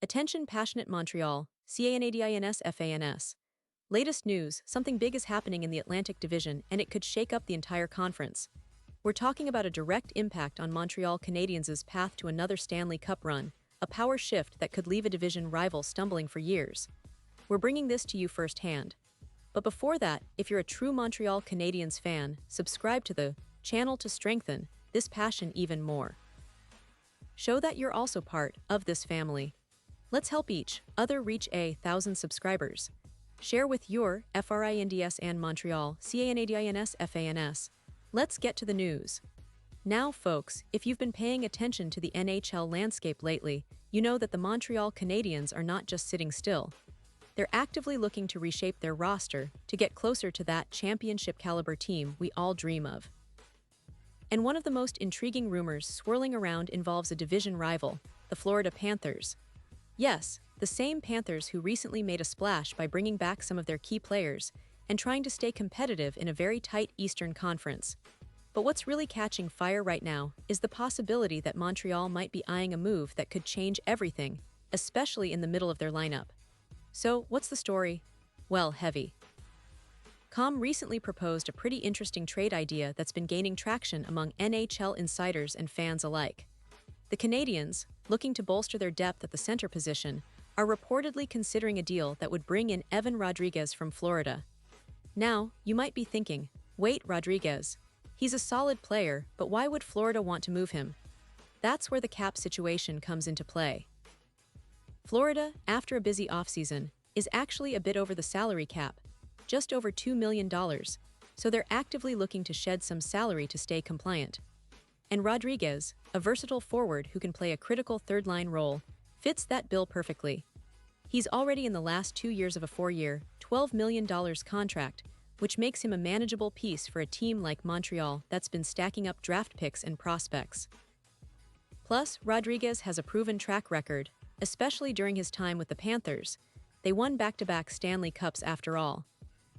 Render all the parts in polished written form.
Attention passionate Montreal, Canadiens fans. Latest news, something big is happening in the Atlantic Division and it could shake up the entire conference. We're talking about a direct impact on Montreal Canadiens' path to another Stanley Cup run, a power shift that could leave a division rival stumbling for years. We're bringing this to you firsthand. But before that, if you're a true Montreal Canadiens fan, subscribe to the channel to strengthen this passion even more. Show that you're also part of this family. Let's help each other reach 1,000 subscribers. Share with your FRINDS and Montreal Canadiens fans. Let's get to the news. Now, folks, if you've been paying attention to the NHL landscape lately, you know that the Montreal Canadiens are not just sitting still. They're actively looking to reshape their roster to get closer to that championship-caliber team we all dream of. And one of the most intriguing rumors swirling around involves a division rival, the Florida Panthers. Yes, the same Panthers who recently made a splash by bringing back some of their key players and trying to stay competitive in a very tight Eastern Conference. But what's really catching fire right now is the possibility that Montreal might be eyeing a move that could change everything, especially in the middle of their lineup. So, what's the story? Well, heavy. Com recently proposed a pretty interesting trade idea that's been gaining traction among NHL insiders and fans alike. The Canadiens, looking to bolster their depth at the center position, are reportedly considering a deal that would bring in Evan Rodrigues from Florida. Now, you might be thinking, wait, Rodrigues. He's a solid player, but why would Florida want to move him? That's where the cap situation comes into play. Florida, after a busy offseason, is actually a bit over the salary cap, just over $2 million, so they're actively looking to shed some salary to stay compliant. And Rodrigues, a versatile forward who can play a critical third-line role, fits that bill perfectly. He's already in the last 2 years of a 4-year, $12 million contract, which makes him a manageable piece for a team like Montreal that's been stacking up draft picks and prospects. Plus, Rodrigues has a proven track record, especially during his time with the Panthers. They won back-to-back Stanley Cups after all.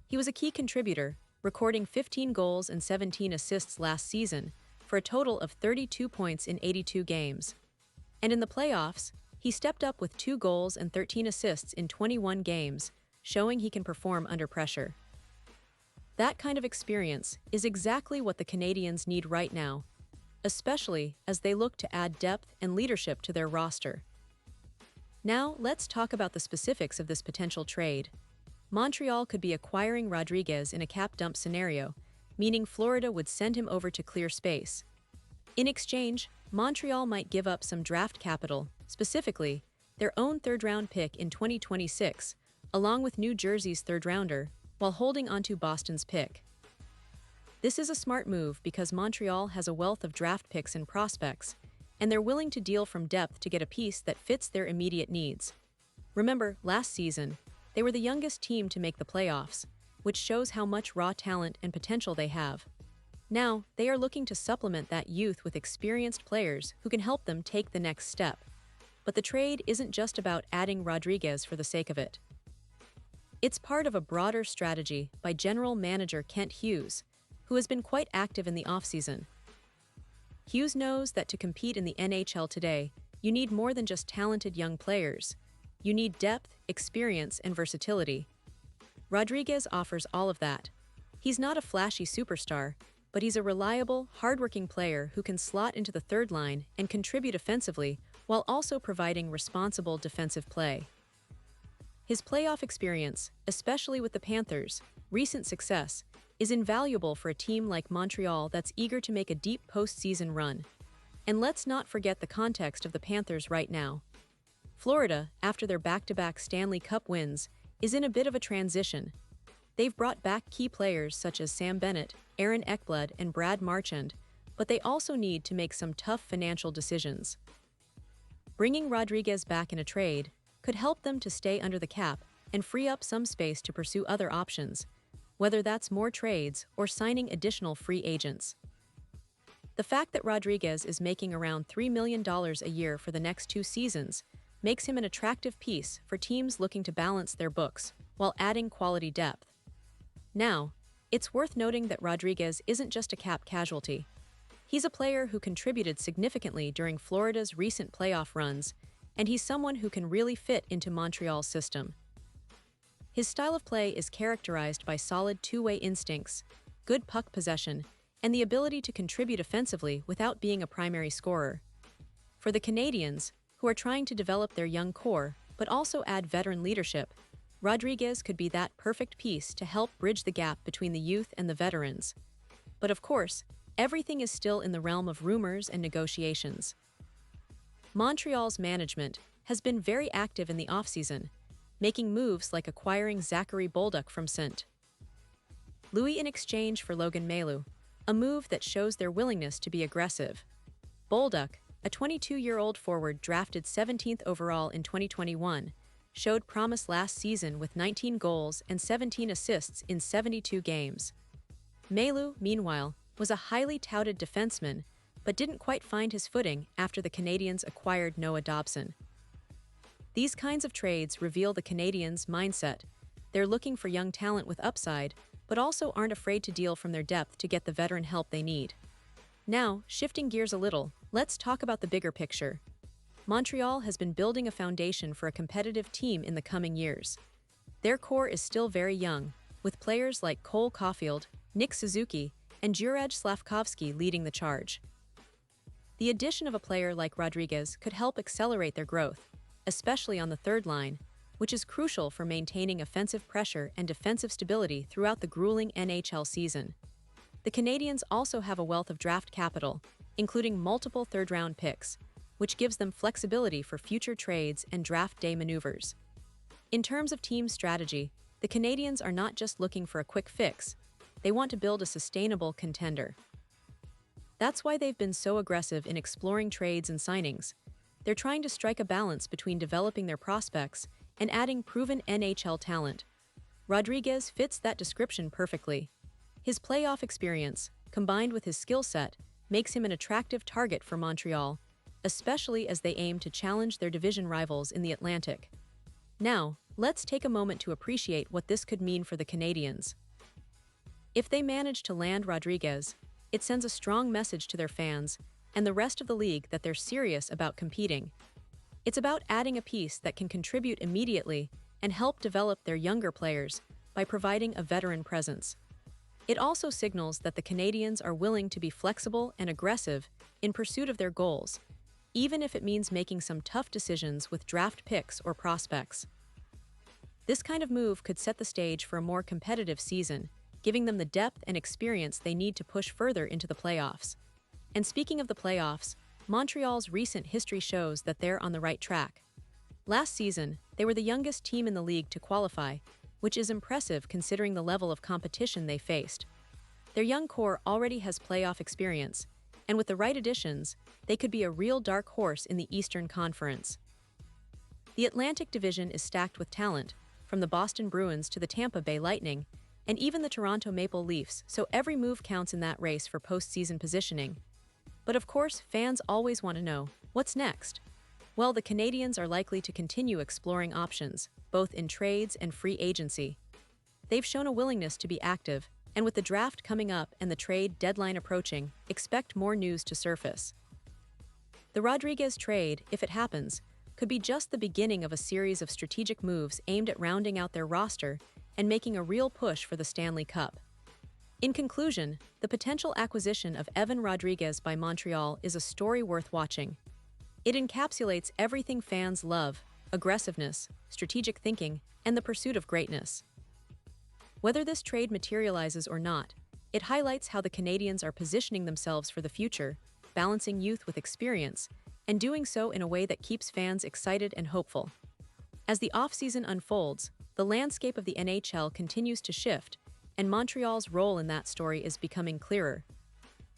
He was a key contributor, recording 15 goals and 17 assists last season, for a total of 32 points in 82 games. And in the playoffs, he stepped up with 2 goals and 13 assists in 21 games, showing he can perform under pressure. That kind of experience is exactly what the Canadiens need right now, especially as they look to add depth and leadership to their roster. Now, let's talk about the specifics of this potential trade. Montreal could be acquiring Rodrigues in a cap dump scenario, meaning Florida would send him over to clear space. In exchange, Montreal might give up some draft capital, specifically their own third-round pick in 2026, along with New Jersey's third-rounder, while holding onto Boston's pick. This is a smart move because Montreal has a wealth of draft picks and prospects, and they're willing to deal from depth to get a piece that fits their immediate needs. Remember, last season, they were the youngest team to make the playoffs, which shows how much raw talent and potential they have. Now, they are looking to supplement that youth with experienced players who can help them take the next step. But the trade isn't just about adding Rodrigues for the sake of it. It's part of a broader strategy by General Manager Kent Hughes, who has been quite active in the offseason. Hughes knows that to compete in the NHL today, you need more than just talented young players. You need depth, experience, and versatility. Rodrigues offers all of that. He's not a flashy superstar, but he's a reliable, hardworking player who can slot into the third line and contribute offensively while also providing responsible defensive play. His playoff experience, especially with the Panthers' recent success, is invaluable for a team like Montreal that's eager to make a deep postseason run. And let's not forget the context of the Panthers right now. Florida, after their back-to-back Stanley Cup wins, is in a bit of a transition. They've brought back key players such as Sam Bennett, Aaron Ekblad, and Brad Marchand, but they also need to make some tough financial decisions. Bringing Rodrigues back in a trade could help them to stay under the cap and free up some space to pursue other options, whether that's more trades or signing additional free agents. The fact that Rodrigues is making around $3 million a year for the next 2 seasons makes him an attractive piece for teams looking to balance their books while adding quality depth. Now, it's worth noting that Rodrigues isn't just a cap casualty. He's a player who contributed significantly during Florida's recent playoff runs, and he's someone who can really fit into Montreal's system. His style of play is characterized by solid two-way instincts, good puck possession, and the ability to contribute offensively without being a primary scorer. For the Canadiens, who are trying to develop their young core but also add veteran leadership, Rodriguez could be that perfect piece to help bridge the gap between the youth and the veterans. But of course, everything is still in the realm of rumors and negotiations. Montreal's management has been very active in the offseason, making moves like acquiring Zachary Bolduc from St. Louis in exchange for Logan Mailloux, a move that shows their willingness to be aggressive. Bolduc, a 22-year-old forward drafted 17th overall in 2021, showed promise last season with 19 goals and 17 assists in 72 games. Mailloux, meanwhile, was a highly touted defenseman, but didn't quite find his footing after the Canadiens acquired Noah Dobson. These kinds of trades reveal the Canadiens' mindset. They're looking for young talent with upside, but also aren't afraid to deal from their depth to get the veteran help they need. Now, shifting gears a little, let's talk about the bigger picture. Montreal has been building a foundation for a competitive team in the coming years. Their core is still very young, with players like Cole Caulfield, Nick Suzuki, and Juraj Slavkovsky leading the charge. The addition of a player like Rodriguez could help accelerate their growth, especially on the third line, which is crucial for maintaining offensive pressure and defensive stability throughout the grueling NHL season. The Canadiens also have a wealth of draft capital, including multiple third-round picks, which gives them flexibility for future trades and draft day maneuvers. In terms of team strategy, the Canadiens are not just looking for a quick fix, they want to build a sustainable contender. That's why they've been so aggressive in exploring trades and signings. They're trying to strike a balance between developing their prospects and adding proven NHL talent. Rodriguez fits that description perfectly. His playoff experience, combined with his skill set, makes him an attractive target for Montreal, especially as they aim to challenge their division rivals in the Atlantic. Now, let's take a moment to appreciate what this could mean for the Canadiens. If they manage to land Rodriguez, it sends a strong message to their fans and the rest of the league that they're serious about competing. It's about adding a piece that can contribute immediately and help develop their younger players by providing a veteran presence. It also signals that the Canadiens are willing to be flexible and aggressive in pursuit of their goals, even if it means making some tough decisions with draft picks or prospects. This kind of move could set the stage for a more competitive season, giving them the depth and experience they need to push further into the playoffs. And speaking of the playoffs, Montreal's recent history shows that they're on the right track. Last season, they were the youngest team in the league to qualify, which is impressive considering the level of competition they faced. Their young core already has playoff experience, and with the right additions, they could be a real dark horse in the Eastern Conference. The Atlantic Division is stacked with talent, from the Boston Bruins to the Tampa Bay Lightning, and even the Toronto Maple Leafs, so every move counts in that race for postseason positioning. But of course, fans always want to know, what's next? Well, the Canadiens are likely to continue exploring options, both in trades and free agency. They've shown a willingness to be active, and with the draft coming up and the trade deadline approaching, expect more news to surface. The Rodriguez trade, if it happens, could be just the beginning of a series of strategic moves aimed at rounding out their roster and making a real push for the Stanley Cup. In conclusion, the potential acquisition of Evan Rodriguez by Montreal is a story worth watching. It encapsulates everything fans love: aggressiveness, strategic thinking, and the pursuit of greatness. Whether this trade materializes or not, it highlights how the Canadiens are positioning themselves for the future, balancing youth with experience, and doing so in a way that keeps fans excited and hopeful. As the offseason unfolds, the landscape of the NHL continues to shift, and Montreal's role in that story is becoming clearer.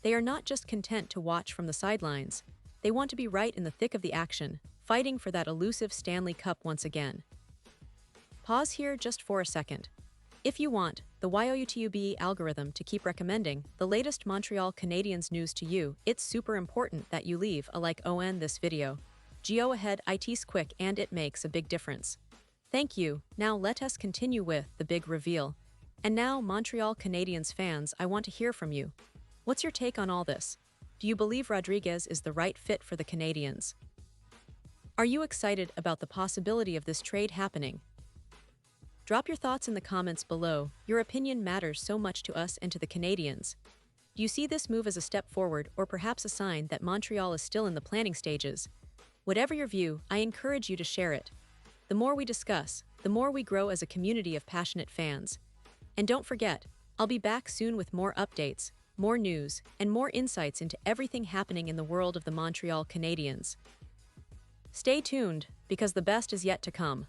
They are not just content to watch from the sidelines, they want to be right in the thick of the action, fighting for that elusive Stanley Cup once again. Pause here just for a second. If you want the YouTube algorithm to keep recommending the latest Montreal Canadiens news to you, it's super important that you leave a like on this video. Go ahead, it's quick and it makes a big difference. Thank you. Now let us continue with the big reveal. And now, Montreal Canadiens fans, I want to hear from you. What's your take on all this? Do you believe Rodriguez is the right fit for the Canadiens? Are you excited about the possibility of this trade happening? Drop your thoughts in the comments below. Your opinion matters so much to us and to the Canadians. Do you see this move as a step forward or perhaps a sign that Montreal is still in the planning stages? Whatever your view, I encourage you to share it. The more we discuss, the more we grow as a community of passionate fans. And don't forget, I'll be back soon with more updates, more news, and more insights into everything happening in the world of the Montreal Canadiens. Stay tuned, because the best is yet to come.